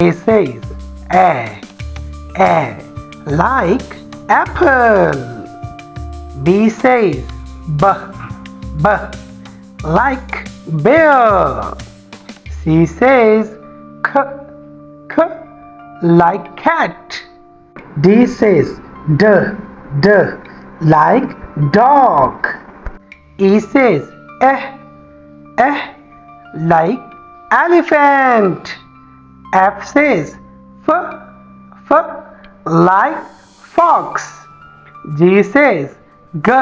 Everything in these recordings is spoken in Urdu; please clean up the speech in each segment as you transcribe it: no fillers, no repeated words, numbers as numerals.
He says a like apple. B says b like bear. C says k like cat. D says d like dog. E says eh like elephant. F says f like fox. G says g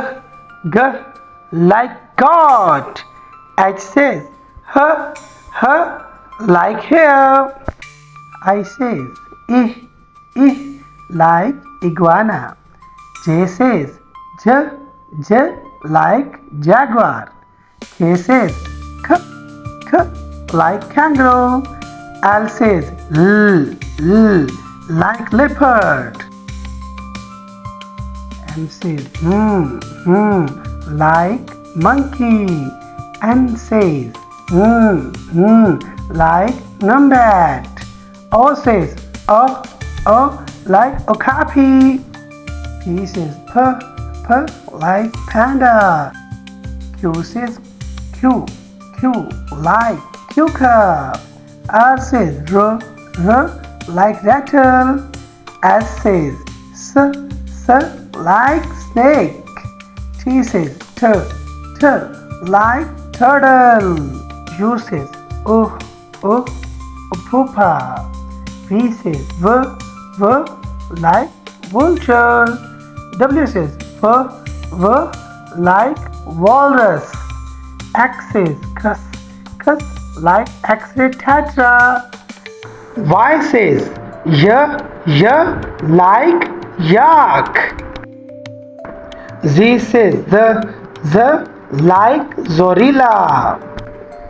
like God. H says h like hair. I says I like iguana. J says j like jaguar. K says k like kangaroo. L says l like leopard. M says like monkey. N says like numbat. O says like okapi. P says p like panda. Q says q like cucumber. R says r like rattle. S says s like snake. T says t like turtle. U says pupa. V says v like vulture. W says v like walrus. X says k like X-ray tetra. Y says y like yak. Z says z like zorilla.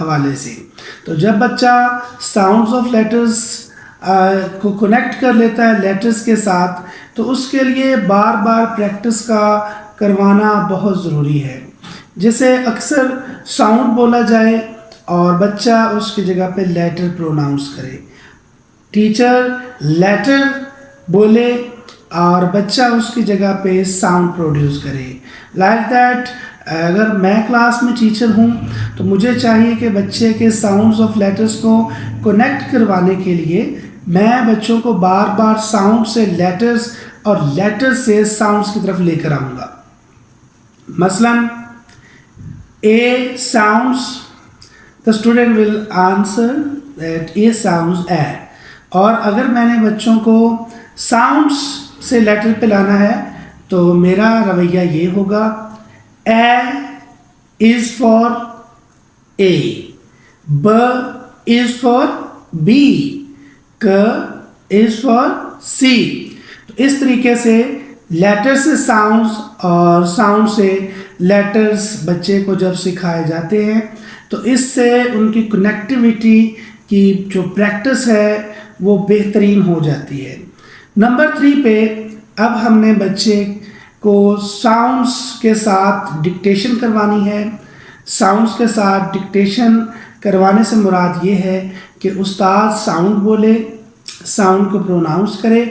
حوالے سے. تو جب بچہ ساؤنڈز آف لیٹرز کو کنیکٹ کر لیتا ہے لیٹرز کے ساتھ تو اس کے لیے بار بار پریکٹس کا کروانا بہت ضروری ہے. جیسے اکثر ساؤنڈ بولا جائے اور بچہ اس کی جگہ پہ لیٹر پروناؤنس کرے. ٹیچر لیٹر بولے اور بچہ اس کی جگہ پہ ساؤنڈ پروڈیوس کرے. لائک دیٹ اگر میں کلاس میں ٹیچر ہوں تو مجھے چاہیے کہ بچے کے ساؤنڈز آف لیٹرز کو کنیکٹ کروانے کے لیے میں بچوں کو بار بار ساؤنڈ سے لیٹرز اور لیٹر سے ساؤنڈز کی طرف لے کر آؤں گا. مثلاً A sounds, the student will answer that A sounds A. اور اگر میں نے بچوں کو ساؤنڈس سے لیٹر پہ لانا ہے تو میرا رویہ یہ ہوگا A is for A, B is for B, K is for C. تو اس طریقے سے لیٹر سے ساؤنڈس اور ساؤنڈ سے لیٹرز بچے کو جب سکھائے جاتے ہیں تو اس سے ان کی کنیکٹیویٹی کی جو پریکٹس ہے وہ بہترین ہو جاتی ہے. نمبر 3 پہ اب ہم نے بچے کو ساؤنڈس کے ساتھ ڈکٹیشن کروانی ہے. ساؤنڈس کے ساتھ ڈکٹیشن کروانے سے مراد یہ ہے کہ استاد ساؤنڈ بولے, ساؤنڈ کو پروناؤنس کرے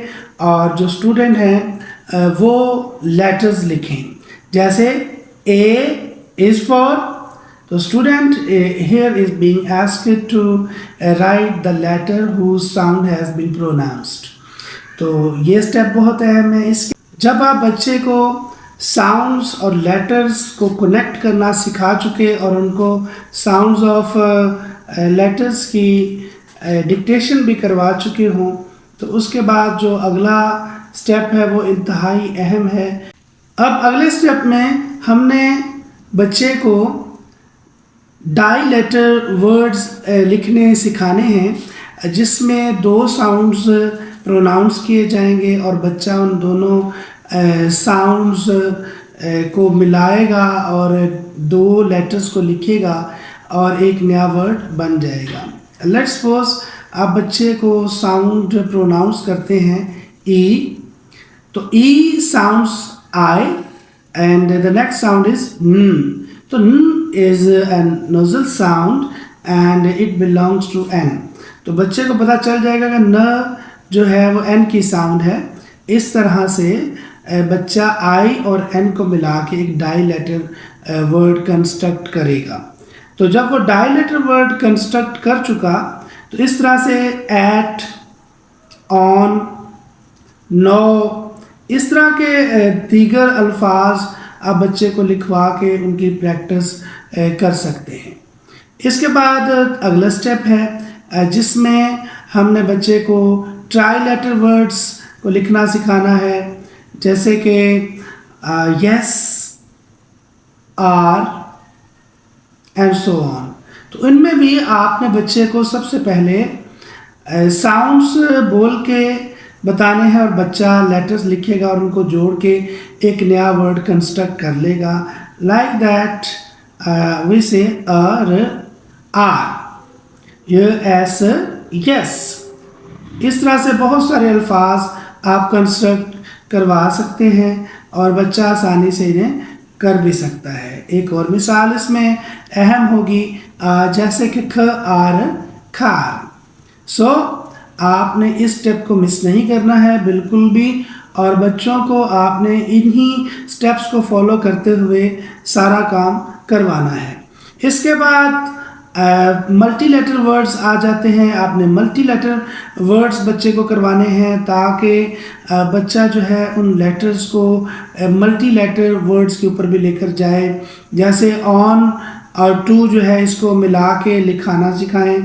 اور جو اسٹوڈنٹ ہیں وہ لیٹرز لکھیں. جیسے A is for, the student here is being asked to write the letter whose sound has been pronounced. تو یہ سٹیپ بہت اہم ہے. اس کے جب آپ بچے کو ساؤنڈز اور لیٹرز کو کنیکٹ کرنا سکھا چکے اور ان کو ساؤنڈز آف لیٹرز کی ڈکٹیشن بھی کروا چکے ہوں تو اس کے بعد جو اگلا سٹیپ ہے وہ انتہائی اہم ہے. اب اگلے سٹیپ میں ہم نے بچے کو ڈائی لیٹر ورڈز لکھنے سکھانے ہیں جس میں 2 ساؤنڈز پروناؤنس کیے جائیں گے اور بچہ ان دونوں ساؤنڈز کو ملائے گا اور 2 لیٹرز کو لکھے گا اور ایک نیا ورڈ بن جائے گا. لیٹس سپوز آپ بچے کو ساؤنڈ پروناؤنس کرتے ہیں ای, تو ای sounds I and the next sound is N. So N is a nasal sound and it belongs to N. تو بچے کو پتہ چل جائے گا کہ ن جو ہے وہ N کی ساؤنڈ ہے. اس طرح سے بچہ I اور N کو ملا کے ایک ڈائی لیٹر ورڈ کنسٹرکٹ کرے گا. تو جب وہ ڈائی لیٹر ورڈ کنسٹرکٹ کر چکا تو اس طرح سے ایٹ, آن, نو, اس طرح کے دیگر الفاظ آپ بچے کو لکھوا کے ان کی پریکٹس کر سکتے ہیں. اس کے بعد اگلا سٹیپ ہے جس میں ہم نے بچے کو ٹرائی لیٹر ورڈز کو لکھنا سکھانا ہے. جیسے کہ یس, آر اینڈ سو آن. تو ان میں بھی آپ نے بچے کو سب سے پہلے ساؤنڈس بول کے بتانے ہیں اور بچہ لیٹرز لکھے گا اور ان کو جوڑ کے ایک نیا ورڈ کنسٹرکٹ کر لے گا. لائک دیٹ وی سے آر, ایس, یس. اس طرح سے بہت سارے الفاظ آپ کنسٹرکٹ کروا سکتے ہیں اور بچہ آسانی سے انہیں کر بھی سکتا ہے. ایک اور مثال اس میں اہم ہوگی جیسے کہ کھ, آر, کھار. سو آپ نے اس سٹیپ کو مس نہیں کرنا ہے بالکل بھی اور بچوں کو آپ نے انہی سٹیپس کو فالو کرتے ہوئے سارا کام کروانا ہے. اس کے بعد ملٹی لیٹر ورڈز آ جاتے ہیں. آپ نے ملٹی لیٹر ورڈز بچے کو کروانے ہیں تاکہ بچہ جو ہے ان لیٹرز کو ملٹی لیٹر ورڈز کے اوپر بھی لے کر جائے. جیسے آن اور ٹو جو ہے اس کو ملا کے لکھانا سکھائیں.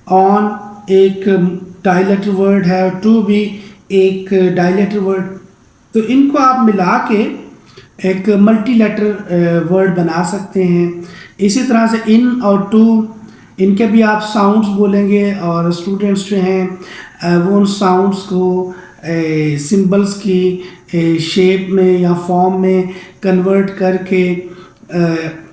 آن ایک ڈائی لیٹر ورڈ ہے اور ٹو بھی ایک ڈائی لیٹر ورڈ. تو ان کو آپ ملا کے ایک ملٹی لیٹر ورڈ بنا سکتے ہیں. اسی طرح سے ان اور ٹو, ان کے بھی آپ ساؤنڈز بولیں گے اور اسٹوڈنٹس جو ہیں وہ ان ساؤنڈز کو سمبلز کی شیپ میں یا فارم میں کنورٹ کر کے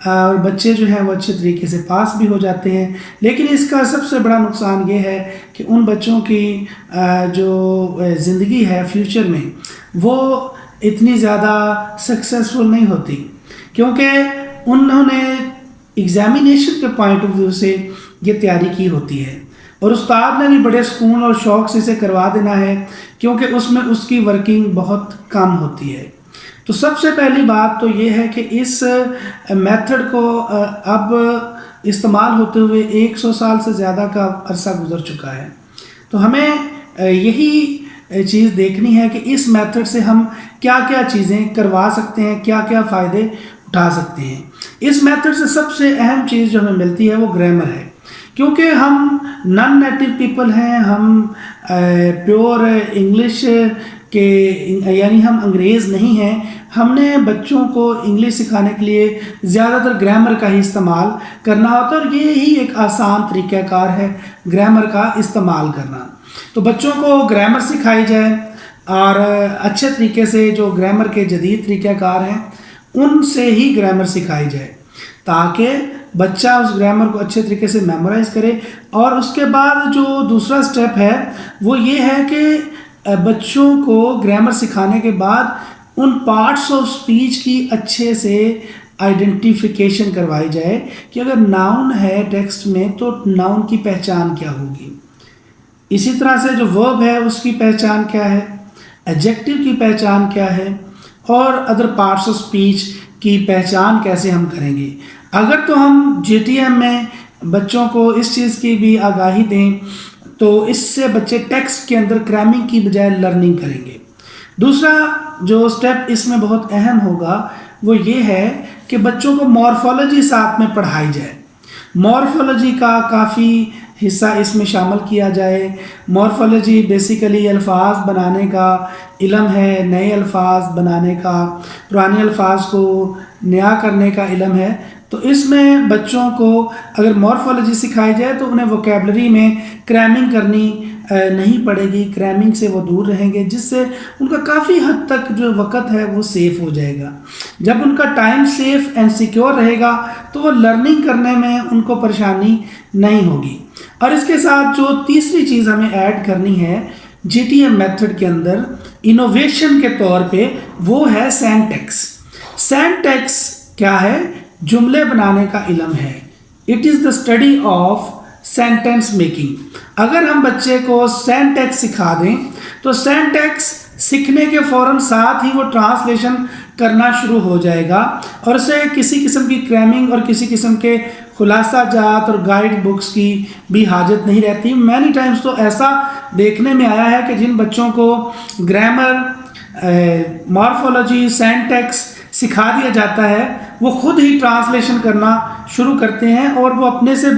اور بچے جو ہیں وہ اچھے طریقے سے پاس بھی ہو جاتے ہیں. لیکن اس کا سب سے بڑا نقصان یہ ہے کہ ان بچوں کی جو زندگی ہے فیوچر میں وہ اتنی زیادہ سکسیسفل نہیں ہوتی، کیونکہ انہوں نے ایگزامینیشن کے پوائنٹ آف ویو سے یہ تیاری کی ہوتی ہے، اور استاد نے بھی بڑے سکون اور شوق سے اسے کروا دینا ہے، کیونکہ اس میں اس کی ورکنگ بہت کم ہوتی ہے. تو سب سے پہلی بات تو یہ ہے کہ اس میتھڈ کو اب استعمال ہوتے ہوئے 100 سال سے زیادہ کا عرصہ گزر چکا ہے. تو ہمیں یہی چیز دیکھنی ہے کہ اس میتھڈ سے ہم کیا کیا چیزیں کروا سکتے ہیں، کیا کیا فائدے اٹھا سکتے ہیں. اس میتھڈ سے سب سے اہم چیز جو ہمیں ملتی ہے وہ گرامر ہے، کیونکہ ہم نان نیٹو پیپل ہیں، ہم پیور انگلش کے یعنی ہم انگریز نہیں ہیں. ہم نے بچوں کو انگلش سکھانے کے لیے زیادہ تر گرامر کا ہی استعمال کرنا ہوتا ہے، اور یہی ایک آسان طریقہ کار ہے گرامر کا استعمال کرنا. تو بچوں کو گرامر سکھائی جائے، اور اچھے طریقے سے جو گرامر کے جدید طریقہ کار ہیں ان سے ہی گرامر سکھائی جائے، تاکہ بچہ اس گرامر کو اچھے طریقے سے میمورائز کرے. اور اس کے بعد جو دوسرا سٹیپ ہے وہ یہ ہے کہ بچوں کو گرامر سکھانے کے بعد ان پارٹس آف سپیچ کی اچھے سے آئیڈینٹیفیکیشن کروائی جائے کہ اگر ناؤن ہے ٹیکسٹ میں تو ناؤن کی پہچان کیا ہوگی، اسی طرح سے جو ورب ہے اس کی پہچان کیا ہے، ایڈجیکٹو کی پہچان کیا ہے، اور ادر پارٹس آف سپیچ کی پہچان کیسے ہم کریں گے. اگر تو ہم جی ٹی ایم میں بچوں کو اس چیز کی بھی آگاہی دیں تو اس سے بچے ٹیکسٹ کے اندر کرامنگ کی بجائے لرننگ کریں گے. دوسرا جو سٹیپ اس میں بہت اہم ہوگا وہ یہ ہے کہ بچوں کو مورفولوجی ساتھ میں پڑھائی جائے. مورفولوجی کا کافی حصہ اس میں شامل کیا جائے. مورفولوجی بیسیکلی الفاظ بنانے کا علم ہے، نئے الفاظ بنانے کا، پرانے الفاظ کو نیا کرنے کا علم ہے. تو اس میں بچوں کو اگر مورفولوجی سکھائی جائے تو انہیں ووکیبلری میں کرامنگ کرنی نہیں پڑے گی، کرامنگ سے وہ دور رہیں گے، جس سے ان کا کافی حد تک جو وقت ہے وہ سیف ہو جائے گا. جب ان کا ٹائم سیف اینڈ سیکیور رہے گا تو وہ لرننگ کرنے میں ان کو پریشانی نہیں ہوگی. اور اس کے ساتھ جو تیسری چیز ہمیں ایڈ کرنی ہے جی ٹی ایم میتھڈ کے اندر انوویشن کے طور پہ، وہ ہے سینٹیکس. سینٹیکس کیا ہے؟ جملے بنانے کا علم ہے. It is the study of sentence making. اگر ہم بچے کو سینٹیکس سکھا دیں تو سینٹیکس سیکھنے کے فوراً ساتھ ہی وہ ٹرانسلیشن کرنا شروع ہو جائے گا، اور اسے کسی قسم کی کرامنگ اور کسی قسم کے خلاصہ جات اور گائیڈ بکس کی بھی حاجت نہیں رہتی. مینی ٹائمز تو ایسا دیکھنے میں آیا ہے کہ جن بچوں کو گرامر، مارفولوجی، سینٹیکس سکھا دیا جاتا ہے وہ خود ہی ٹرانسلیشن کرنا شروع کرتے ہیں، اور وہ اپنے سے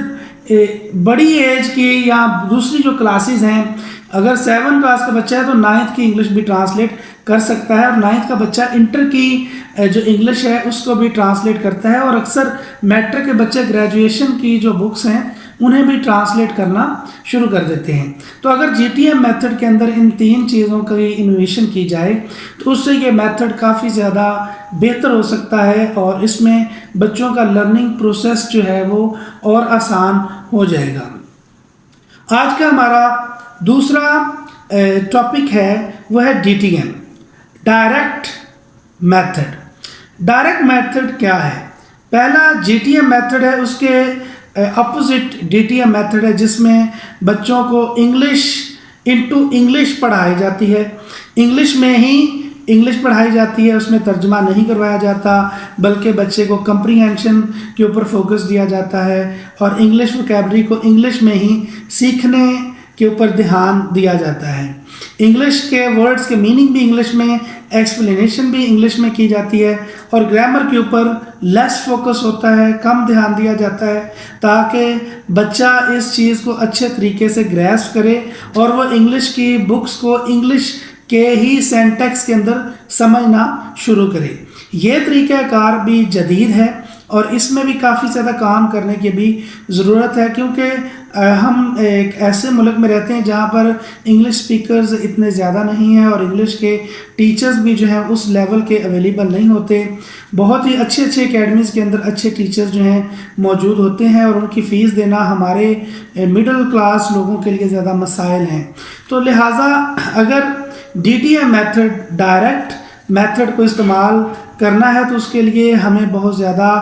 بڑی ایج کی یا دوسری جو کلاسز ہیں، اگر 7 کلاس کا بچہ ہے تو 9th کی انگلش بھی ٹرانسلیٹ کر سکتا ہے، اور 9th کا بچہ انٹر کی جو انگلش ہے اس کو بھی ٹرانسلیٹ کرتا ہے، اور اکثر میٹرک کے بچے گریجویشن کی جو بکس ہیں انہیں بھی ٹرانسلیٹ کرنا شروع کر دیتے ہیں. تو اگر جی ٹی ایم میتھڈ کے اندر ان 3 چیزوں کی انوویشن کی جائے تو اس سے یہ میتھڈ کافی زیادہ بہتر ہو سکتا ہے، اور اس میں بچوں کا لرننگ پروسیس جو ہے وہ اور آسان ہو جائے گا. آج کا ہمارا دوسرا ٹاپک ہے وہ ہے D T M, direct method. Direct method کیا ہے؟ پہلا جی ٹی ایم میتھڈ ہے، اس کے opposite D T M method ہے جس میں بچوں کو انگلش انٹو انگلش پڑھائی جاتی ہے. انگلش میں ہی انگلش پڑھائی جاتی ہے، اس میں ترجمہ نہیں کروایا جاتا، بلکہ بچے کو کمپریہنشن کے اوپر فوکس دیا جاتا ہے، اور انگلش ووکیبلری کو انگلش میں ہی سیکھنے کے اوپر دھیان دیا جاتا ہے. انگلش کے ورڈز کے میننگ بھی انگلش میں، ایکسپلینیشن بھی انگلش میں کی جاتی ہے، اور گرامر کے اوپر لیس فوکس ہوتا ہے، کم دھیان دیا جاتا ہے، تاکہ بچہ اس چیز کو اچھے طریقے سے گریسپ کرے اور وہ انگلش کی بکس کو انگلش کے ہی سینٹیکس کے اندر سمجھنا شروع کرے. یہ طریقہ کار بھی جدید ہے، اور اس میں بھی کافی زیادہ کام کرنے کی بھی ضرورت ہے، کیونکہ ہم ایک ایسے ملک میں رہتے ہیں جہاں پر انگلش سپیکرز اتنے زیادہ نہیں ہیں اور انگلش کے ٹیچرز بھی جو ہیں اس لیول کے اویلیبل نہیں ہوتے. بہت ہی اچھے اکیڈمیز کے اندر اچھے ٹیچرز جو ہیں موجود ہوتے ہیں اور ان کی فیس دینا ہمارے مڈل کلاس لوگوں کے لیے زیادہ مسائل ہیں. تو لہٰذا اگر D T a method direct method کو استعمال کرنا ہے تو اس کے لیے ہمیں بہت زیادہ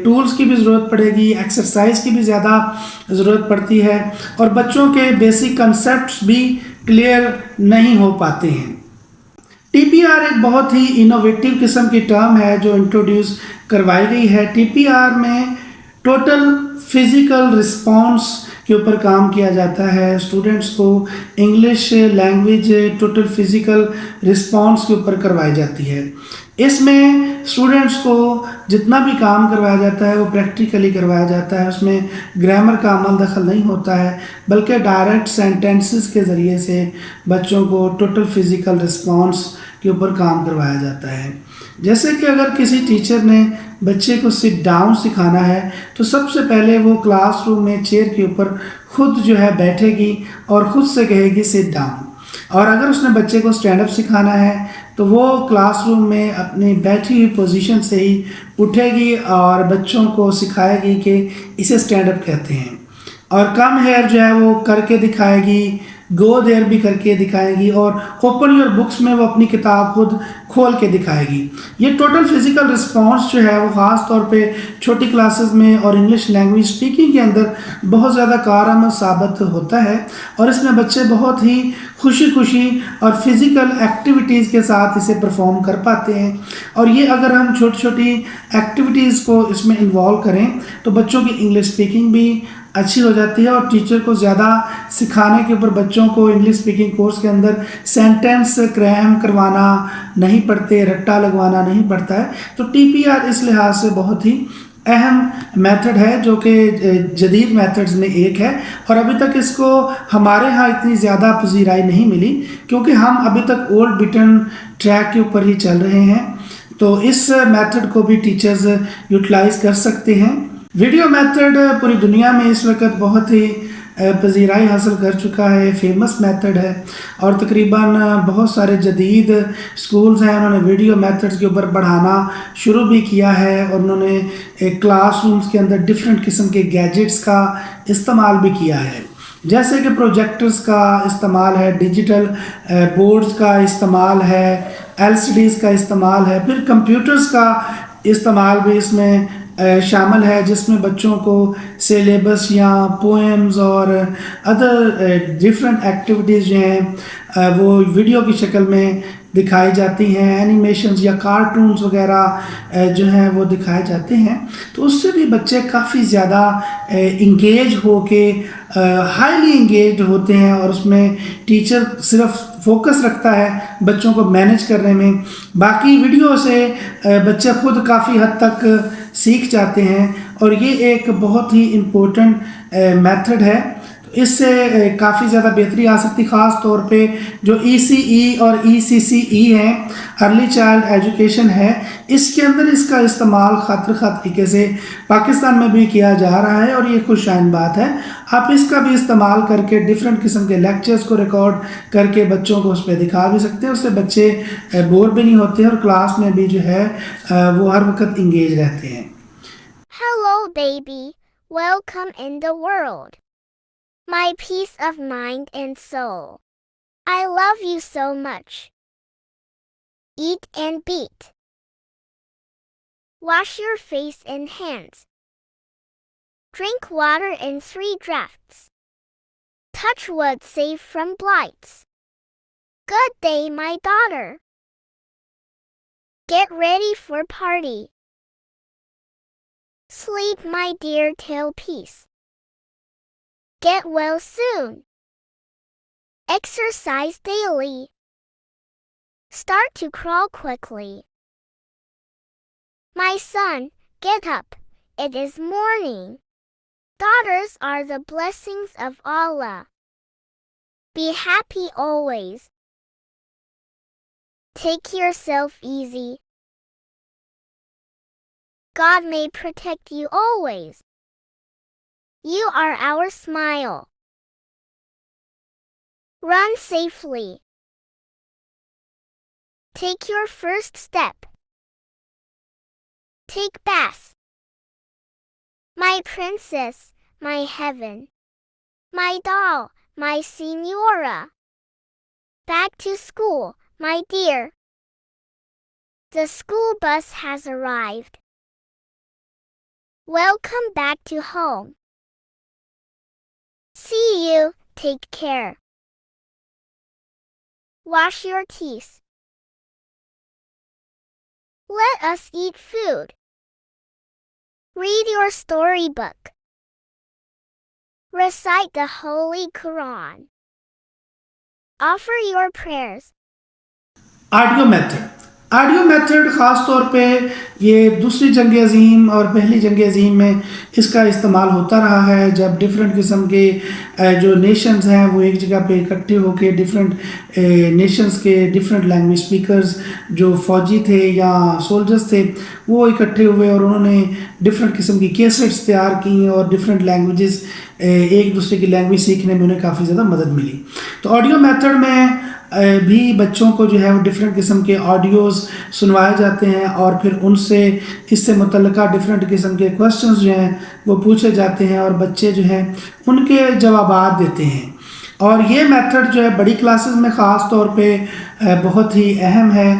ٹولز کی بھی ضرورت پڑے گی, ایکسرسائز کی بھی زیادہ ضرورت پڑتی ہے اور بچوں کے بیسک کنسیپٹس بھی کلیئر نہیں ہو پاتے ہیں. ٹی پی آر ایک بہت ہی انوویٹو قسم کی ٹرم ہے جو انٹروڈیوس کروائی گئی ہے. ٹی پی آر میں ٹوٹل فزیکل رسپانس کے اوپر کام کیا جاتا ہے. اسٹوڈنٹس کو English language total physical response کے اوپر کروائی جاتی ہے. اس میں اسٹوڈنٹس کو جتنا بھی کام کروایا جاتا ہے وہ پریکٹیکلی کروایا جاتا ہے. اس میں گرامر کا عمل دخل نہیں ہوتا ہے بلکہ ڈائریکٹ سینٹینسز کے ذریعے سے بچوں کو ٹوٹل فزیکل رسپانس کے اوپر کام کروایا جاتا ہے. جیسے کہ اگر کسی ٹیچر نے بچے کو سٹ ڈاؤن سکھانا ہے تو سب سے پہلے وہ کلاس روم میں چیئر کے اوپر خود جو ہے بیٹھے گی اور خود سے کہے گی سٹ ڈاؤن. اور اگر اس نے بچے کو اسٹینڈ اپ سکھانا ہے تو وہ کلاس روم میں اپنی بیٹھی ہوئی پوزیشن سے ہی اٹھے گی اور بچوں کو سکھائے گی کہ اسے اسٹینڈ اپ کہتے ہیں. اور کم ہیئر جو ہے وہ کر کے دکھائے گی, گو دیر بھی کر کے دکھائے گی اور اوپن یور بکس میں وہ اپنی کتاب خود کھول کے دکھائے گی. یہ ٹوٹل فزیکل رسپانس جو ہے وہ خاص طور پہ چھوٹی کلاسز میں اور انگلش لینگویج اسپیکنگ کے اندر بہت زیادہ کارآمد ثابت ہوتا ہے اور اس میں بچے بہت ہی خوشی اور فزیکل ایکٹیویٹیز کے ساتھ اسے پرفارم کر پاتے ہیں. اور یہ اگر ہم چھوٹی چھوٹی ایکٹیویٹیز کو اس میں انوالو کریں تو بچوں کی انگلش اسپیکنگ بھی اچھی ہو جاتی ہے اور ٹیچر کو زیادہ سکھانے کے اوپر بچوں کو انگلش اسپیکنگ کورس کے اندر سینٹینس کریم کروانا نہیں پڑتے, رٹا لگوانا نہیں پڑتا ہے. تو ٹی پی آر اس لحاظ سے بہت ہی اہم میتھڈ ہے جو کہ جدید میتھڈز میں ایک ہے اور ابھی تک اس کو ہمارے ہاں اتنی زیادہ پذیرائی نہیں ملی کیونکہ ہم ابھی تک اولڈ بٹن ٹریک کے اوپر ہی چل رہے ہیں. تو اس میتھڈ کو بھی ٹیچرز یوٹیلائز کر سکتے ہیں. ویڈیو میتھڈ پوری دنیا میں اس وقت بہت ہی پذیرائی حاصل کر چکا ہے, فیمس میتھڈ ہے اور تقریباً بہت سارے جدید اسکولز ہیں انہوں نے ویڈیو میتھڈز کے اوپر پڑھانا شروع بھی کیا ہے اور انہوں نے کلاس رومز کے اندر ڈفرینٹ قسم کے گیجٹس کا استعمال بھی کیا ہے. جیسے کہ پروجیکٹرز کا استعمال ہے, ڈیجیٹل بورڈز کا استعمال ہے, ایل سی ڈیز کا استعمال ہے, پھر کمپیوٹرز کا استعمال بھی اس میں شامل ہے جس میں بچوں کو سیلیبس یا پوئمز اور ادر ڈفرینٹ ایکٹیویٹیز جو ہیں وہ ویڈیو کی شکل میں دکھائی جاتی ہیں. اینیمیشنز یا کارٹونز وغیرہ جو ہیں وہ دکھائے جاتے ہیں تو اس سے بھی بچے کافی زیادہ انگیج ہو کے ہائیلی انگیجڈ ہوتے ہیں اور اس میں ٹیچر صرف فوکس رکھتا ہے بچوں کو مینج کرنے میں. باقی ویڈیو سے بچے خود کافی حد تک سیکھ جاتے ہیں اور یہ ایک بہت ہی امپورٹنٹ میتھڈ ہے. اس سے کافی زیادہ بہتری آ سکتی, خاص طور پہ جو ای سی ای اور ای سی سی ای ہیں, ارلی چائلڈ ایجوکیشن ہے, اس کے اندر اس کا استعمال خاطر خواہ طریقے سے پاکستان میں بھی کیا جا رہا ہے اور یہ خوش آئند بات ہے. آپ اس کا بھی استعمال کر کے ڈفرینٹ قسم کے لیکچرز کو ریکارڈ کر کے بچوں کو اس پہ دکھا بھی سکتے ہیں. اس سے بچے بور بھی نہیں ہوتے اور کلاس میں بھی جو ہے وہ ہر وقت انگیج رہتے ہیں. Hello, baby. Welcome in the world. My peace of mind and soul. I love you so much. Eat and beat. Wash your face and hands. Drink water in 3 drafts. Touch wood safe from blights. Good day, my daughter. Get ready for party. Sleep, my dear, till peace. Get well soon. Exercise daily. Start to crawl quickly. My son, get up. It is morning. Daughters are the blessings of Allah. Be happy always. Take yourself easy. God may protect you always. You are our smile. Run safely. Take your first step. Take bath. My princess, my heaven. My doll, my senora. Back to school, my dear. The school bus has arrived. Welcome back to home. See you, take care. Wash your teeth. Let us eat food. Read your storybook. Recite the Holy Quran. Offer your prayers. Audio method خاص طور پہ یہ دوسری جنگ عظیم اور پہلی جنگ عظیم میں اس کا استعمال ہوتا رہا ہے، جب ڈیفرنٹ قسم کے جو نیشنز ہیں وہ ایک جگہ پہ اکٹھے ہو کے ڈیفرنٹ نیشنز کے ڈیفرنٹ لینگویج سپیکرز جو فوجی تھے یا سولجرز تھے وہ اکٹھے ہوئے اور انہوں نے ڈیفرنٹ قسم کی کیسٹس تیار کی اور ڈیفرنٹ لینگویجز ایک دوسرے کی لینگویج سیکھنے میں انہیں کافی زیادہ مدد ملی۔ تو آڈیو میتھڈ میں بھی بچوں کو جو ہے وہ ڈیفرنٹ قسم کے آڈیوز سنوائے جاتے ہیں اور پھر ان سے اس سے متعلقہ ڈیفرنٹ قسم کے کوسچنز جو ہیں وہ پوچھے جاتے ہیں اور بچے جو ہیں ان کے جوابات دیتے ہیں۔ اور یہ میتھڈ جو ہے بڑی کلاسز میں خاص طور پہ بہت ہی اہم ہے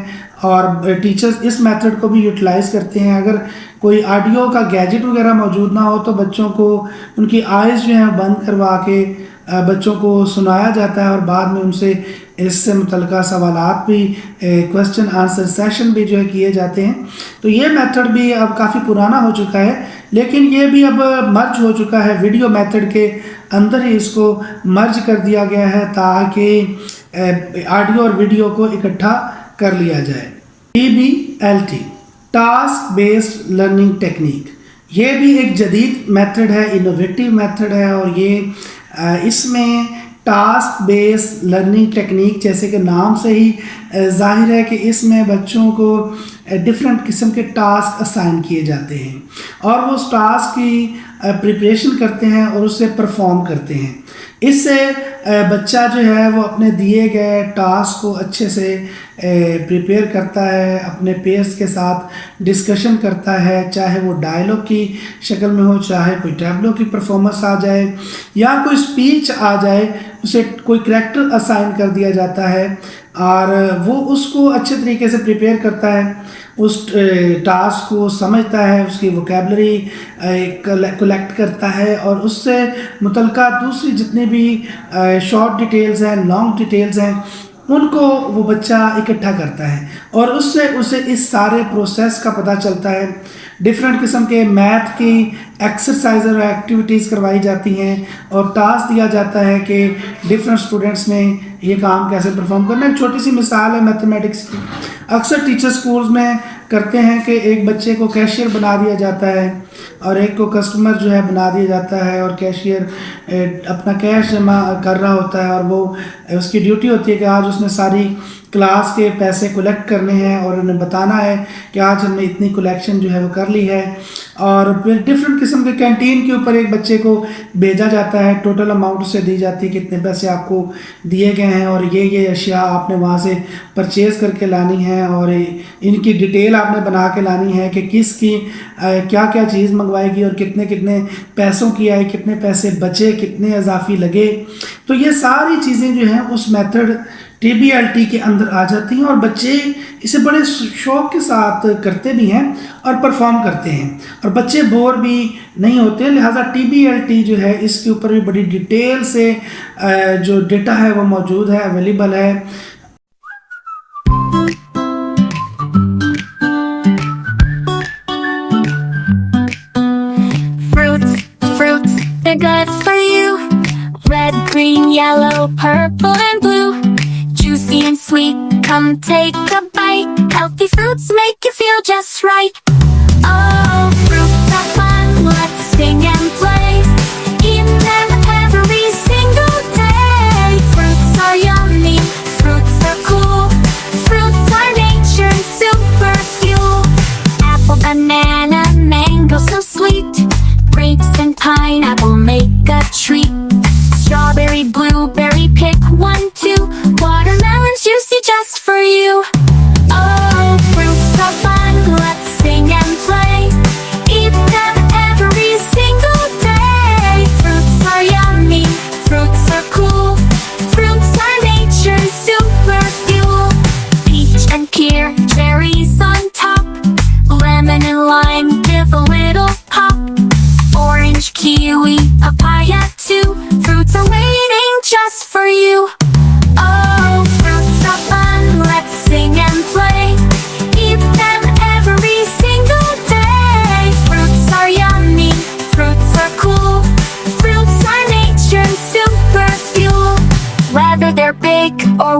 اور ٹیچرز اس میتھڈ کو بھی یوٹیلائز کرتے ہیں۔ اگر کوئی آڈیو کا گیجٹ وغیرہ موجود نہ ہو تو بچوں کو ان کی آئیز جو ہیں بند کروا کے بچوں کو سنایا جاتا ہے اور بعد میں ان سے اس سے متعلقہ سوالات بھی کوسچن آنسر سیشن بھی جو ہے کیے جاتے ہیں۔ تو یہ میتھڈ بھی اب کافی پرانا ہو چکا ہے، لیکن یہ بھی اب مرج ہو چکا ہے ویڈیو میتھڈ کے اندر ہی، اس کو مرج کر دیا گیا ہے تاکہ آڈیو اور ویڈیو کو اکٹھا کر لیا جائے۔ TBLT task based learning technique, یہ بھی ایک جدید میتھڈ ہے، انوویٹیو میتھڈ ہے اور یہ اس میں ٹاسک بیس لرننگ ٹیکنیک جیسے کہ نام سے ہی ظاہر ہے کہ اس میں بچوں کو ڈفرینٹ قسم کے ٹاسک اسائن کیے جاتے ہیں اور وہ اس ٹاسک کی پریپریشن کرتے ہیں اور اس سے پرفارم کرتے ہیں۔ اس سے بچہ جو ہے وہ اپنے دیے گئے ٹاسک کو اچھے سے پریپیئر کرتا ہے، اپنے پیئرس کے ساتھ ڈسکشن کرتا ہے، چاہے وہ ڈائلاگ کی شکل میں ہو، چاہے کوئی ٹیبلو کی پرفارمنس آ جائے یا کوئی اسپیچ آ جائے، اسے کوئی کریکٹر اسائن کر دیا جاتا ہے اور وہ اس کو اچھے طریقے سے پریپیئر کرتا ہے، اس ٹاسک کو سمجھتا ہے، اس کی ووکیبلری کلیکٹ کرتا ہے اور اس سے متعلقہ دوسری جتنے بھی شارٹ ڈیٹیلز ہیں، لانگ ڈیٹیلز ہیں، ان کو وہ بچہ اکٹھا کرتا ہے اور اس سے اسے اس سارے پروسیس کا پتہ چلتا ہے۔ ڈفرینٹ قسم کے میتھ کی ایکسرسائز اور ایکٹیویٹیز کروائی جاتی ہیں اور ٹاسک دیا جاتا ہے کہ ڈفرینٹ اسٹوڈنٹس نے یہ کام کیسے پرفارم کرنا ہے۔ ایک چھوٹی سی مثال ہے میتھمیٹکس کی، اکثر ٹیچر سکولز میں کرتے ہیں کہ ایک بچے کو کیشیئر بنا دیا جاتا ہے اور ایک کو کسٹمر جو ہے بنا دیا جاتا ہے اور کیشیئر اپنا کیش جمع کر رہا ہوتا ہے اور وہ اس کی ڈیوٹی ہوتی ہے کہ آج اس نے ساری کلاس کے پیسے کلیکٹ کرنے ہیں اور انہیں بتانا ہے کہ آج ہم نے اتنی کلیکشن جو ہے وہ کر لی ہے۔ اور پھر ڈفرینٹ قسم کے کینٹین کے اوپر ایک بچے کو بھیجا جاتا ہے، ٹوٹل اماؤنٹ سے دی جاتی ہے کتنے پیسے آپ کو دیے گئے ہیں اور یہ اشیاء آپ نے وہاں سے پرچیز کر کے لانی ہے اور ان کی ڈیٹیل آپ نے بنا کے لانی ہے کہ کس کی کیا کیا چیز منگوائے گی اور کتنے کتنے پیسوں کی آئی، کتنے پیسے بچے، کتنے اضافی لگے۔ تو یہ ساری چیزیں جو ہیں اس میتھڈ TBLT کے اندر آ جاتی ہیں اور بچے اسے بڑے شوق کے ساتھ کرتے بھی ہیں اور پرفارم کرتے ہیں اور بچے بور بھی نہیں ہوتے، لہٰذا TBLT جو ہے اس کے اوپر بھی بڑی ڈیٹیل سے جو ڈیٹا ہے وہ موجود ہے، اویلیبل ہے۔ Fruits, they're good for you. Red, green, yellow, purple and blue. Juicy and sweet, come take a bite. Healthy fruits make you feel just right. Oh, fruits are fun, let's sing and play. Eat them every single day. Fruits are yummy, fruits are cool. Fruits are nature's super fuel. Apple, banana, mango, so sweet. Grapes and pineapple make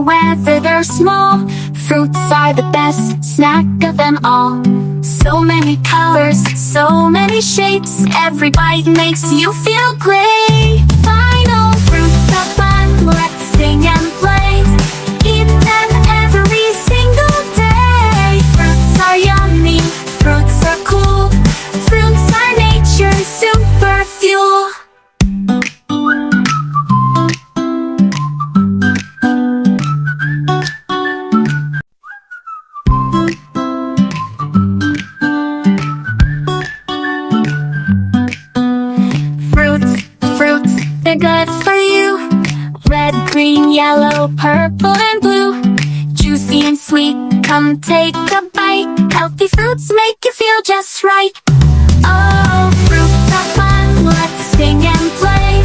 whether they're small. Fruits are the best snack of them all. So many colors, so many shapes. Every bite makes you feel great. Final fruits are fun, let's sing and play. Eat them every single day. Fruits are yummy, fruits are cool. Fruits are nature's super fuel. Fruits, they're good for you. Red, green, yellow, purple, and blue. Juicy and sweet, come take a bite. Healthy fruits make you feel just right. Oh, fruits are fun, let's sing and play.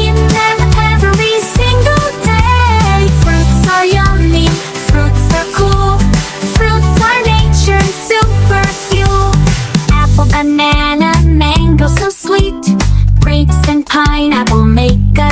Eat them every single day. Fruits are yummy, fruits are cool. Fruits are nature's super fuel. Apple, banana, mango, so sweet. Grapes and pineapple make a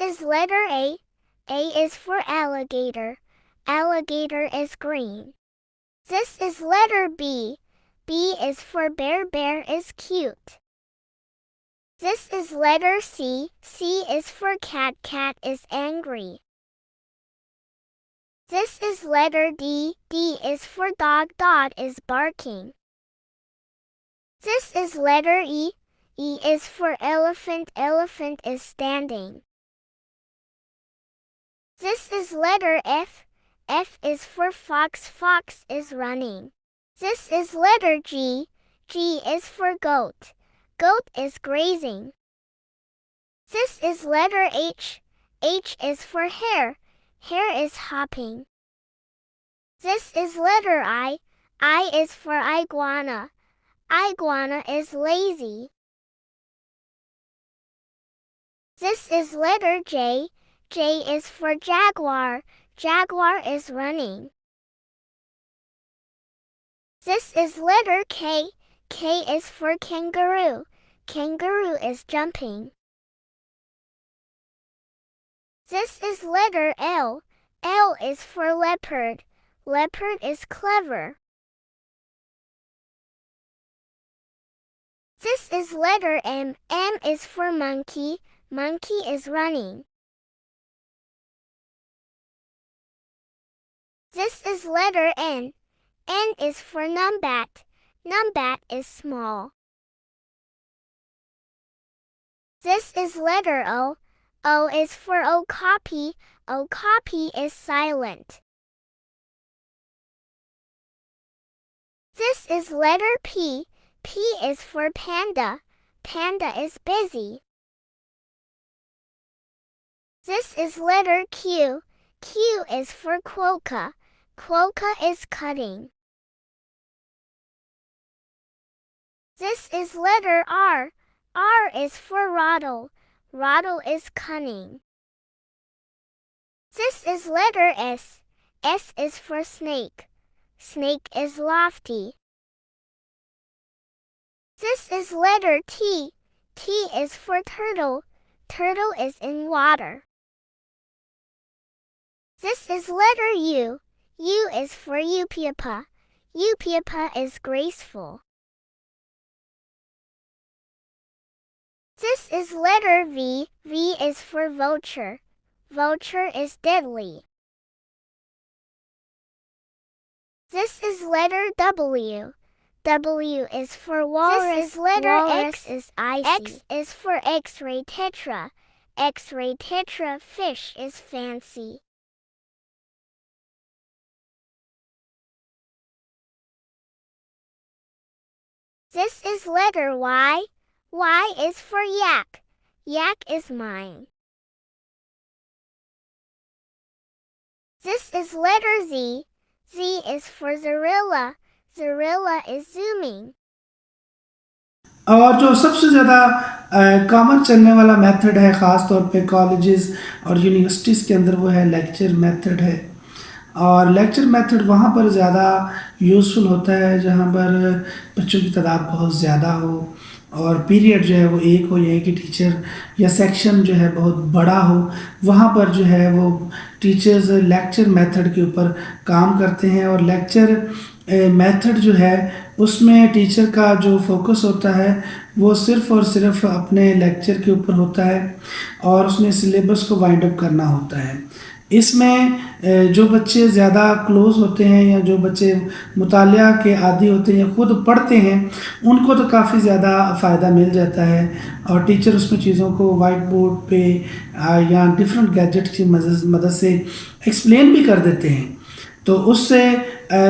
is letter A. A is for alligator. Alligator is green. This is letter B. B is for bear. Bear is cute. This is letter C. C is for cat. Cat is angry. This is letter D. D is for dog. Dog is barking. This is letter E. E is for elephant. Elephant is standing. This is letter F. F is for fox. Fox is running. This is letter G. G is for goat. Goat is grazing. This is letter H. H is for hare. Hare is hopping. This is letter I. I is for iguana. Iguana is lazy. This is letter J. J is for jaguar. Jaguar is running. This is letter K. K is for kangaroo. Kangaroo is jumping. This is letter L. L is for leopard. Leopard is clever. This is letter M. M is for monkey. Monkey is running. This is letter N. N is for numbat. Numbat is small. This is letter O. O is for okapi. Okapi is silent. This is letter P. P is for panda. Panda is busy. This is letter Q. Q is for quokka. Quokka is cutting. This is letter R. R is for rattle. Rattle is cunning. This is letter S. S is for snake. Snake is lofty. This is letter T. T is for turtle. Turtle is in water. This is letter U. U is for Upiepa. Upiepa is graceful. This is letter V. V is for vulture. Vulture is deadly. This is letter W. W is for walrus. This is letter walrus X is icy. X is for X-ray tetra. X-ray tetra fish is fancy. This is letter Y. Y is for yak. Yak is mine. This is letter Z. Z is for Zorilla. Zorilla is zooming. اور جو سب سے زیادہ کامن چلنے والا میتھڈ ہے خاص طور پہ کالجز اور یونیورسٹیز کے اندر وہ ہے لیکچر میتھڈ ہے. اور لیکچر میتھڈ وہاں پر زیادہ یوزفل ہوتا ہے جہاں پر بچوں کی تعداد بہت زیادہ ہو اور پیریڈ جو ہے وہ ایک ہو یا ایک ہی ٹیچر یا سیکشن جو ہے بہت بڑا ہو. وہاں پر جو ہے وہ ٹیچرز لیکچر میتھڈ کے اوپر کام کرتے ہیں. اور لیکچر میتھڈ جو ہے اس میں ٹیچر کا جو فوکس ہوتا ہے وہ صرف اور صرف اپنے لیکچر کے اوپر ہوتا ہے اور اس نے سلیبس کو وائنڈ اپ کرنا ہوتا ہے. اس میں جو بچے زیادہ کلوز ہوتے ہیں یا جو بچے مطالعہ کے عادی ہوتے ہیں یا خود پڑھتے ہیں ان کو تو کافی زیادہ فائدہ مل جاتا ہے اور ٹیچر اس میں چیزوں کو وائٹ بورڈ پہ یا ڈفرینٹ گیجٹ کی مدد سے ایکسپلین بھی کر دیتے ہیں. تو اس سے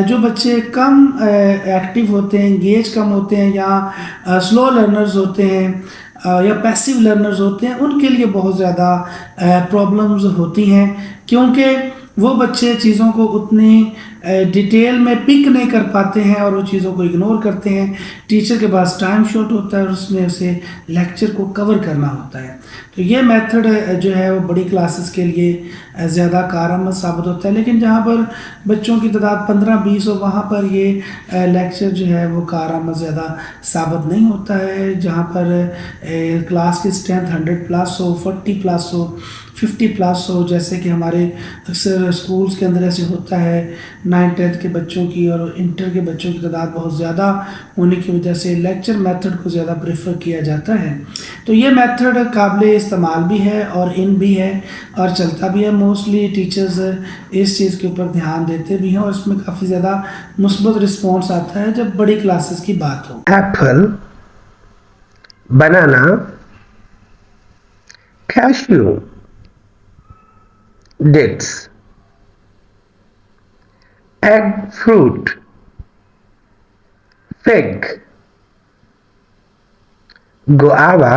جو بچے کم ایکٹیو ہوتے ہیں، انگیج کم ہوتے ہیں یا سلو لرنرز ہوتے ہیں یا پیسیو لرنرز ہوتے ہیں ان کے لیے بہت زیادہ پرابلمز ہوتی ہیں کیونکہ وہ بچے چیزوں کو اتنی ڈیٹیل میں پک نہیں کر پاتے ہیں اور وہ چیزوں کو اگنور کرتے ہیں. ٹیچر کے پاس ٹائم شارٹ ہوتا ہے اور اس میں اسے لیکچر کو کور کرنا ہوتا ہے. تو یہ میتھڈ جو ہے وہ بڑی کلاسز کے لیے زیادہ کارآمد ثابت ہوتا ہے. لیکن جہاں پر بچوں کی تعداد 15-20 ہو وہاں پر یہ لیکچر جو ہے وہ کارآمد زیادہ ثابت نہیں ہوتا ہے. جہاں پر کلاس کی اسٹرینتھ 100+ ہو، 40+ ہو، 50+ ہو، جیسے کہ ہمارے اکثر اسکولز کے اندر ایسے ہوتا ہے. 9th-10th کے بچوں کی اور انٹر کے بچوں کی تعداد بہت زیادہ ہونے کی وجہ سے لیکچر میتھڈ کو زیادہ پریفر کیا جاتا ہے. تو یہ میتھڈ قابل استعمال بھی ہے اور ان بھی ہے اور چلتا بھی ہے. موسٹلی ٹیچرز اس چیز کے اوپر دھیان دیتے بھی ہیں اور اس میں کافی زیادہ مثبت رسپانس آتا ہے جب بڑی کلاسز کی بات ہو. ایپل، بنانا، Casio, dates, egg fruit, fig, guava,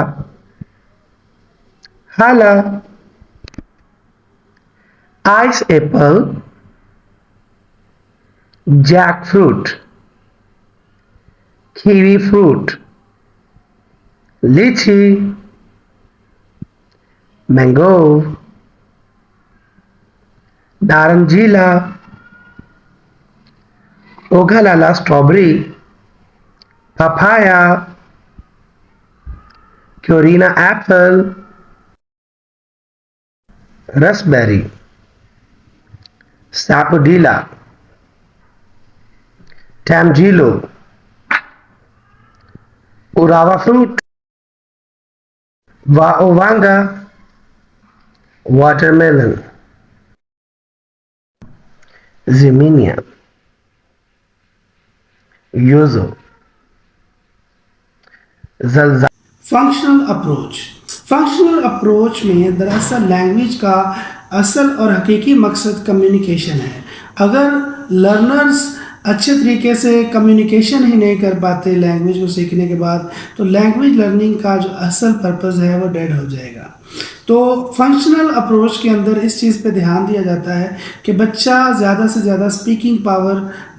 hala, ice apple, jackfruit, kiwi fruit, lychee, mango, naranjilla, اوگھلالا اسٹرابری، پپایا، کیورینا ایپل، رسبیری، ساپوڈیلا، ٹیمجیلو، اوراوا فروٹ، واوانگا، واٹر میلن، زمینیا، یوزو، زلزلہ. فنکشنل اپروچ میں دراصل لینگویج کا اصل اور حقیقی مقصد کمیونیکیشن ہے. اگر لرنرز اچھے طریقے سے کمیونیکیشن ہی نہیں کر پاتے لینگویج کو سیکھنے کے بعد تو لینگویج لرننگ کا جو اصل پرپز ہے وہ ڈیڈ ہو جائے گا. تو فنکشنل اپروچ کے اندر اس چیز پہ دھیان دیا جاتا ہے کہ بچہ زیادہ سے زیادہ اسپیکنگ پاور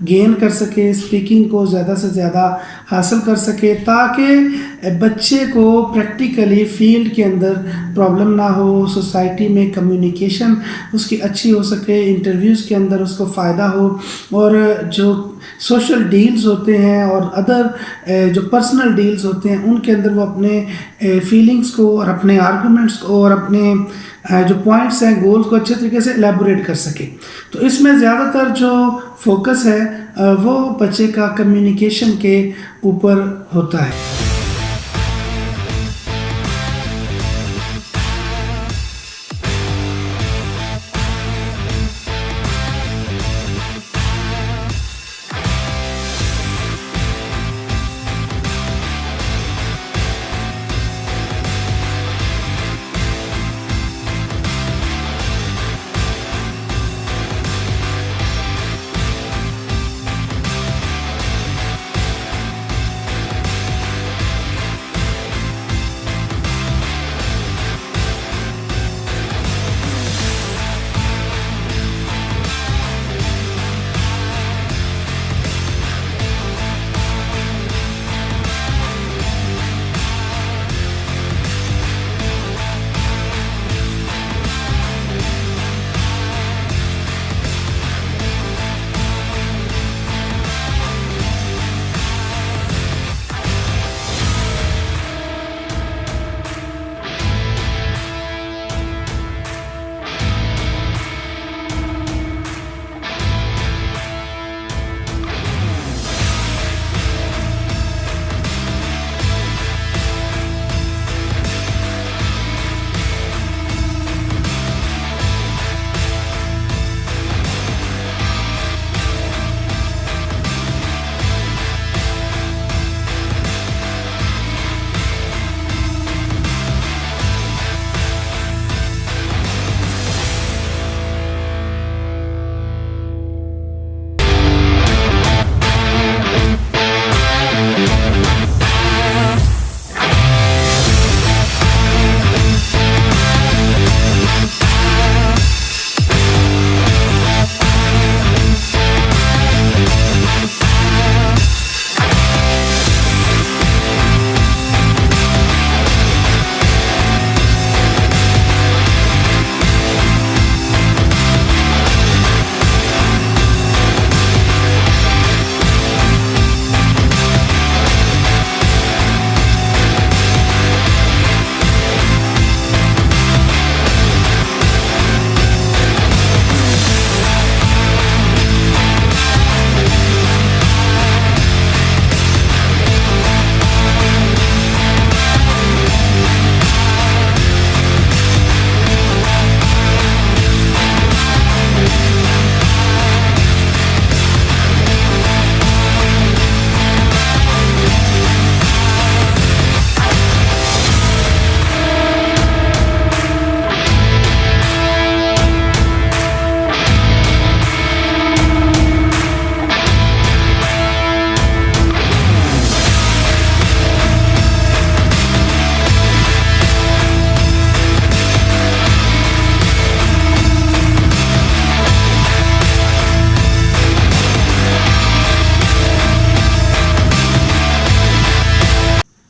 گین کر سکے، اسپیکنگ کو زیادہ سے زیادہ حاصل کر سکے، تاکہ بچے کو پریکٹیکلی فیلڈ کے اندر پرابلم نہ ہو، سوسائٹی میں کمیونیکیشن اس کی اچھی ہو سکے، انٹرویوز کے اندر اس کو فائدہ ہو، اور جو سوشل ڈیلز ہوتے ہیں اور ادر جو پرسنل ڈیلز ہوتے ہیں ان کے اندر وہ اپنے فیلنگز کو اور اپنے آرگومنٹس کو اور اپنے جو پوائنٹس ہیں، گولز کو اچھے طریقے سے ایلیبوریٹ کر سکے۔ تو اس میں زیادہ تر جو فوکس ہے وہ بچے کا کمیونیکیشن کے اوپر ہوتا ہے۔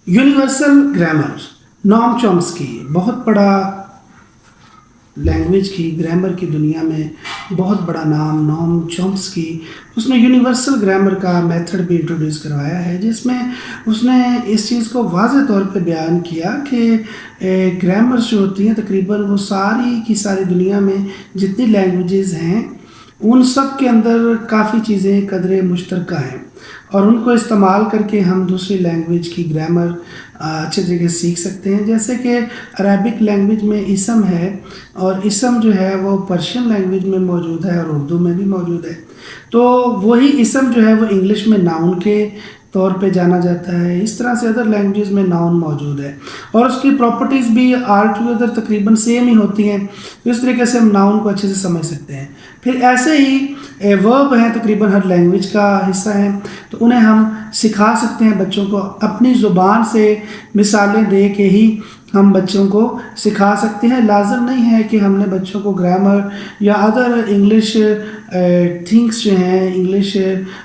یونیورسل گرامر، نوم چومسکی بہت بڑا لینگویج کی گرامر کی دنیا میں بہت بڑا نام، نوم چومسکی، اس نے یونیورسل گرامر کا میتھڈ بھی انٹروڈیوس کروایا ہے، جس میں اس نے اس چیز کو واضح طور پہ بیان کیا کہ گرامرز جو ہوتی ہیں تقریباً وہ ساری کی ساری دنیا میں جتنی لینگویجز ہیں ان سب کے اندر کافی چیزیں قدرے مشترکہ ہیں، اور ان کو استعمال کر کے ہم دوسری لینگویج کی گرامر اچھے طریقے سے سیکھ سکتے ہیں۔ جیسے کہ عربک لینگویج میں اسم ہے، اور اسم جو ہے وہ پرشین لینگویج میں موجود ہے اور اردو میں بھی موجود ہے، تو وہی اسم جو ہے وہ انگلش میں ناؤن کے طور پہ جانا جاتا ہے۔ اس طرح سے ادر لینگویجز میں ناؤن موجود ہے، اور اس کی پراپرٹیز بھی آل ٹوگیدر تقریباً سیم ہی ہوتی ہیں، اس طریقے سے ہم ناؤن کو اچھے سے سمجھ سکتے ہیں۔ پھر ایسے ہی ورب ہیں تقریباً ہر لینگویج کا حصہ ہیں، تو انہیں ہم سکھا سکتے ہیں بچوں کو اپنی زبان سے مثالیں دے کے ہی ہم بچوں کو سکھا سکتے ہیں. لازم نہیں ہے کہ ہم نے بچوں کو گرامر یا ادر انگلش تھنگس جو ہیں، انگلش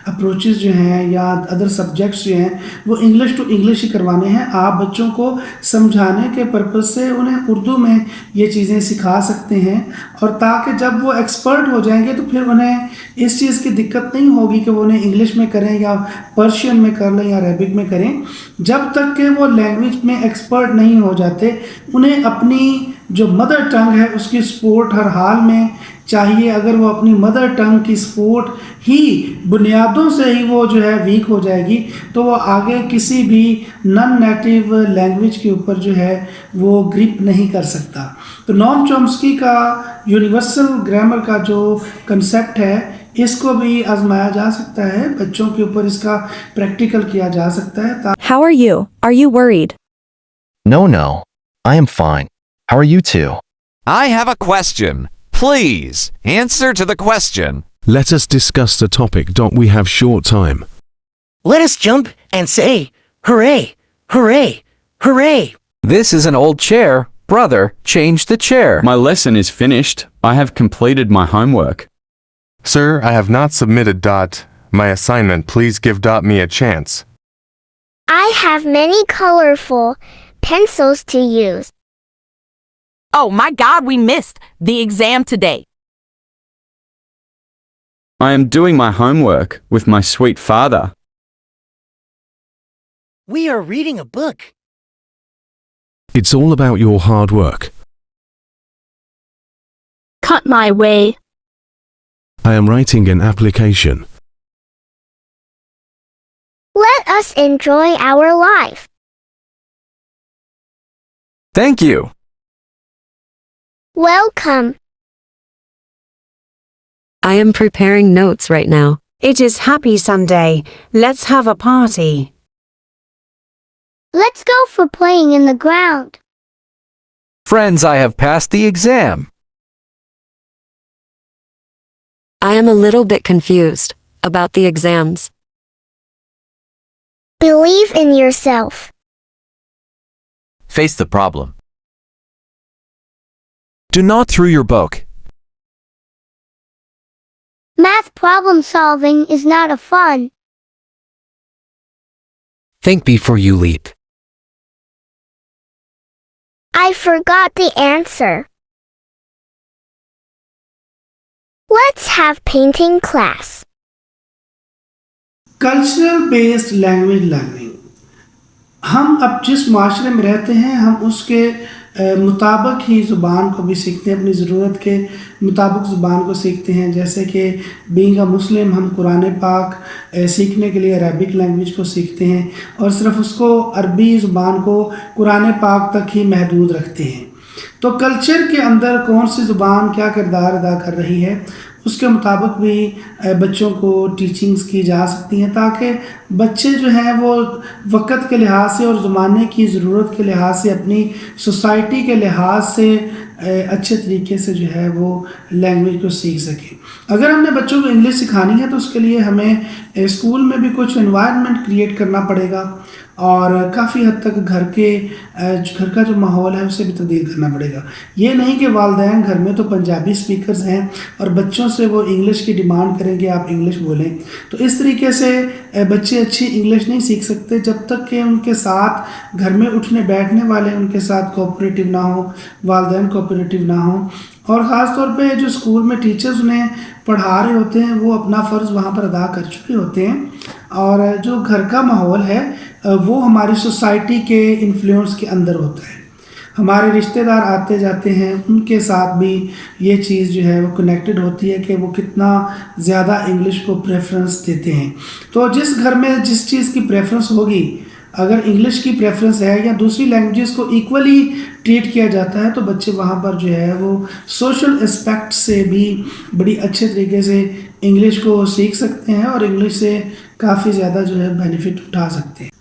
اپروچز جو ہیں یا ادر سبجیکٹس جو ہیں وہ انگلش ٹو انگلش ہی کروانے ہیں. آپ بچوں کو سمجھانے کے پرپز سے انہیں اردو میں یہ چیزیں سکھا سکتے ہیں، اور تاکہ جب وہ ایکسپرٹ ہو جائیں گے تو پھر انہیں اس چیز کی دقت نہیں ہوگی کہ وہ انہیں انگلش میں کریں یا پرشین میں کر لیں یا عربک میں کریں. جب تک کہ وہ لینگویج میں ایکسپرٹ نہیں ہو جاتے انہیں اپنی جو مدر ٹنگ ہے اس کی سپورٹ ہر حال میں چاہیے. اگر وہ اپنی مدر ٹنگ کی سپورٹ ہی بنیادوں سے ہی وہ جو ہے ویک ہو جائے گی تو وہ آگے کسی بھی نن نیٹیو لینگویج کے اوپر جو ہے وہ گرپ نہیں کر سکتا. تو نوم چومسکی کا یونیورسل گرامر کا جو کنسیپٹ ہے اس کو بھی آزمایا جا سکتا ہے، بچوں کے اوپر اس کا پریکٹیکل کیا جا سکتا ہے. How are you? Are you worried? No, I am fine. How are you two? I have a question. Please, answer to the question. Let us discuss the topic. Don't we have short time? Let us jump and say, hooray, hooray, hooray. This is an old chair. Brother, change the chair. My lesson is finished. I have completed my homework. Sir, I have not submitted my assignment. Please give me a chance. I have many colorful pencils to use. Oh my God, we missed the exam today. I am doing my homework with my sweet father. We are reading a book. It's all about your hard work. Cut my way. I am writing an application. Let us enjoy our life. Thank you. Welcome. I am preparing notes right now. It is Happy Sunday. Let's have a party. Let's go for playing in the ground. Friends, I have passed the exam. I am a little bit confused about the exams. Believe in yourself. Face the problem. Do not throw your book. Math problem solving is not a fun. Think before you leap. I forgot the answer. Let's have painting class. Cultural based language learning. ہم اب جس معاشرے میں رہتے ہیں ہم اس کے مطابق ہی زبان کو بھی سیکھتے ہیں، اپنی ضرورت کے مطابق زبان کو سیکھتے ہیں. جیسے کہ بینگ اے مسلم ہم قرآن پاک سیکھنے کے لیے عربک لینگویج کو سیکھتے ہیں اور صرف اس کو عربی زبان کو قرآن پاک تک ہی محدود رکھتے ہیں. تو کلچر کے اندر کون سی زبان کیا کردار ادا کر رہی ہے اس کے مطابق بھی بچوں کو ٹیچنگز کی جا سکتی ہیں تاکہ بچے جو ہیں وہ وقت کے لحاظ سے اور زمانے کی ضرورت کے لحاظ سے اپنی سوسائٹی کے لحاظ سے اچھے طریقے سے جو ہے وہ لینگویج کو سیکھ سکیں. اگر ہم نے بچوں کو انگلش سکھانی ہے تو اس کے لیے ہمیں اسکول میں بھی کچھ انوائرمنٹ کریٹ کرنا پڑے گا اور کافی حد تک گھر کا جو ماحول ہے اسے بھی تبدیل کرنا پڑے گا. یہ نہیں کہ والدین گھر میں تو پنجابی سپیکرز ہیں اور بچوں سے وہ انگلش کی ڈیمانڈ کریں کہ آپ انگلش بولیں. تو اس طریقے سے بچے اچھی انگلش نہیں سیکھ سکتے جب تک کہ ان کے ساتھ گھر میں اٹھنے بیٹھنے والے ان کے ساتھ کوآپریٹیو نہ ہوں، والدین کوآپریٹیو نہ ہوں. اور خاص طور پہ جو اسکول میں ٹیچرز انہیں پڑھا رہے ہوتے ہیں وہ اپنا فرض وہاں پر ادا کر چکے ہوتے ہیں، اور جو گھر کا ماحول ہے وہ ہماری سوسائٹی کے انفلوئنس کے اندر ہوتا ہے. ہمارے رشتہ دار آتے جاتے ہیں ان کے ساتھ بھی یہ چیز جو ہے وہ کنیکٹڈ ہوتی ہے کہ وہ کتنا زیادہ انگلش کو پریفرنس دیتے ہیں. تو جس گھر میں جس چیز کی پریفرنس ہوگی، اگر انگلش کی پریفرنس ہے یا دوسری لینگویجز کو ایکولی ٹریٹ کیا جاتا ہے تو بچے وہاں پر جو ہے وہ سوشل اسپیکٹ سے بھی بڑی اچھے طریقے سے انگلش کو سیکھ سکتے ہیں اور انگلش سے کافی زیادہ جو ہے بینیفٹ اٹھا سکتے ہیں.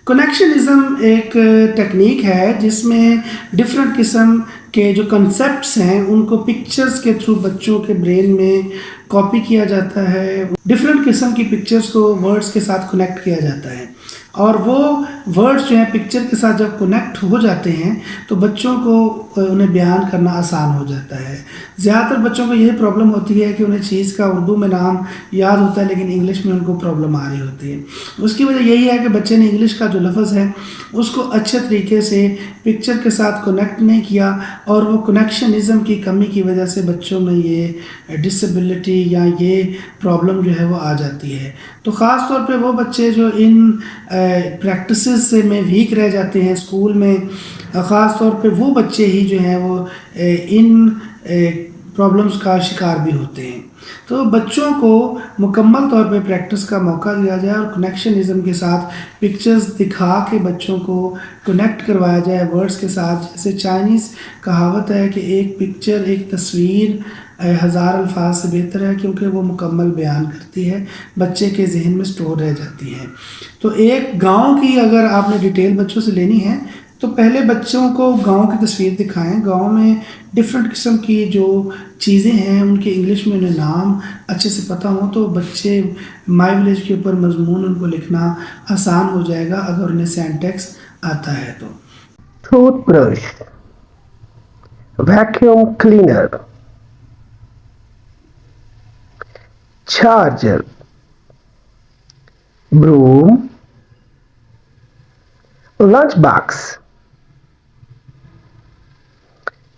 کنیکشنزم ایک ٹیکنیک ہے جس میں ڈفرینٹ قسم کے جو کنسیپٹس ہیں ان کو پکچرز کے تھرو بچوں کے برین میں کاپی کیا جاتا ہے. ڈفرینٹ قسم کی پکچرز کو ورڈز کے ساتھ کنیکٹ کیا جاتا ہے اور وہ ورڈز جو ہیں پکچر کے ساتھ جب کنیکٹ ہو جاتے ہیں تو بچوں کو انہیں بیان کرنا آسان ہو جاتا ہے. زیادہ تر بچوں کو یہ پرابلم ہوتی ہے کہ انہیں چیز کا اردو میں نام یاد ہوتا ہے لیکن انگلش میں ان کو پرابلم آ رہی ہوتی ہے. اس کی وجہ یہی ہے کہ بچے نے انگلش کا جو لفظ ہے اس کو اچھے طریقے سے پکچر کے ساتھ کنیکٹ نہیں کیا, اور وہ کنیکشنزم کی کمی کی وجہ سے بچوں میں یہ ڈسیبلٹی یا یہ پرابلم جو ہے وہ آ جاتی ہے. تو خاص طور پہ وہ بچے جو ان پریکٹسز سے میں ویک رہ جاتے ہیں اسکول میں, خاص طور پہ وہ بچے ہی جو ہیں وہ ان پرابلمز کا شکار بھی ہوتے ہیں. تو بچوں کو مکمل طور پہ پریکٹس کا موقع دیا جائے اور کنیکشنزم کے ساتھ پکچرز دکھا کے بچوں کو کنیکٹ کروایا جائے ورڈز کے ساتھ. جیسے چائنیز کہاوت ہے کہ ایک پکچر, ایک تصویر 1000 الفاظ سے بہتر ہے, کیونکہ وہ مکمل بیان کرتی ہے, بچے کے ذہن میں سٹور رہ جاتی ہے. تو ایک گاؤں کی اگر آپ نے ڈیٹیل بچوں سے لینی ہے تو پہلے بچوں کو گاؤں کی تصویر دکھائیں. گاؤں میں ڈفرینٹ قسم کی جو چیزیں ہیں ان کے انگلش میں انہیں نام اچھے سے پتہ ہوں تو بچے مائی ولیج کے اوپر مضمون ان کو لکھنا آسان ہو جائے گا اگر انہیں سینٹیکس آتا ہے تو. Tooth brush, vacuum cleaner, charger, broom, lunch box,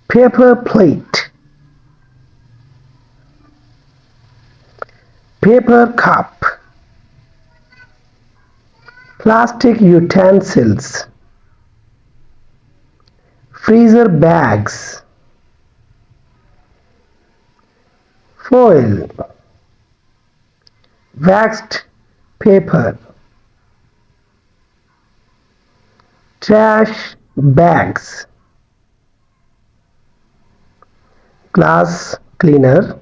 paper plate, paper cup, plastic utensils, freezer bags, foil, waxed paper, trash bags, glass cleaner,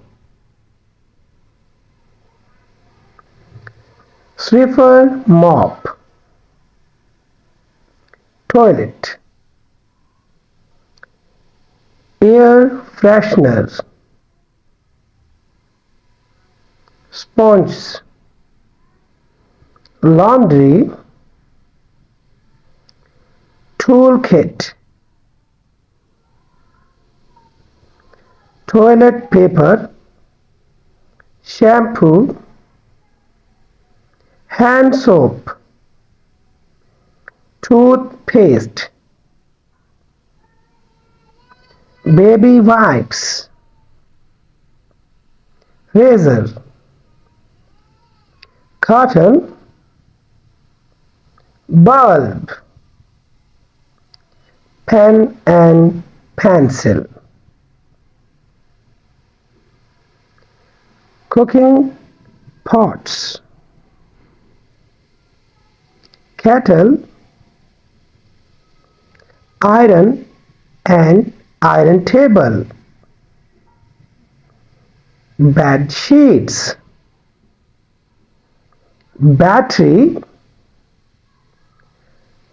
Swiffer mop, toilet, air freshener, sponge, laundry, toolkit, toilet paper, shampoo, hand soap, toothpaste, baby wipes, razor, cotton, bulb, pen and pencil, cooking pots, kettle, iron and iron table, bed sheets, battery,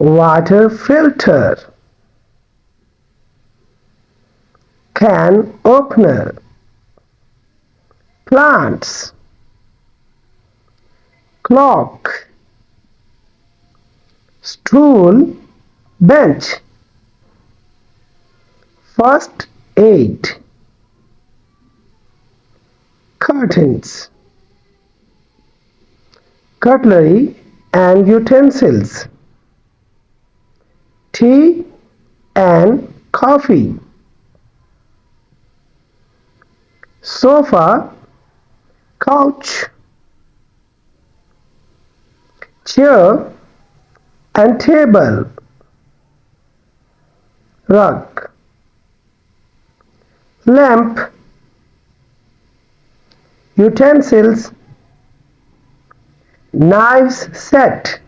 water filter, can opener, plants, clock, stool, bench, first aid, curtains, cutlery and utensils, tea and coffee, sofa, couch, chair and table, rug, lamp, utensils, knives set,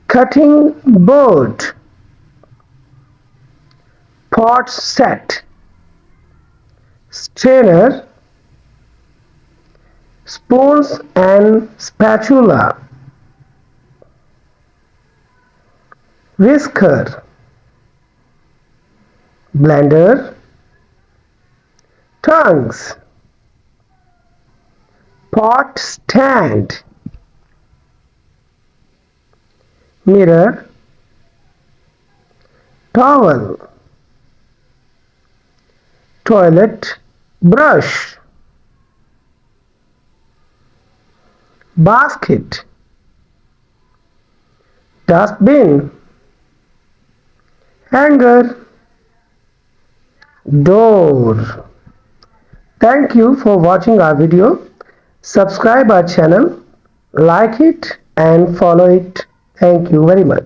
cutting board, pot set, strainer, spoons and spatula, whisker, blender, tongs, pot stand, mirror, towel, toilet brush, basket, dustbin, hanger, door. Thank you for watching our video. Subscribe our channel, like it and follow it. Thank you very much.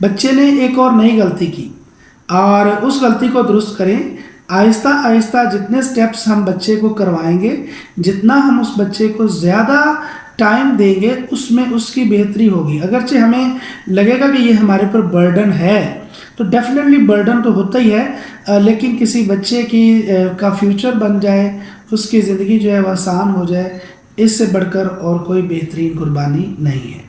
بچے نے ایک اور نئی غلطی کی اور اس غلطی کو درست کریں. آہستہ آہستہ جتنے سٹیپس ہم بچے کو کروائیں گے، جتنا ہم اس بچے کو زیادہ ٹائم دیں گے، اس میں اس کی بہتری ہوگی. اگرچہ ہمیں لگے گا کہ یہ ہمارے پر برڈن ہے، تو ڈیفینیٹلی برڈن تو ہوتا ہی ہے، لیکن کسی بچے کا فیوچر بن جائے، اس کی زندگی جو ہے وہ آسان ہو جائے، اس سے بڑھ کر اور کوئی بہترین قربانی نہیں ہے.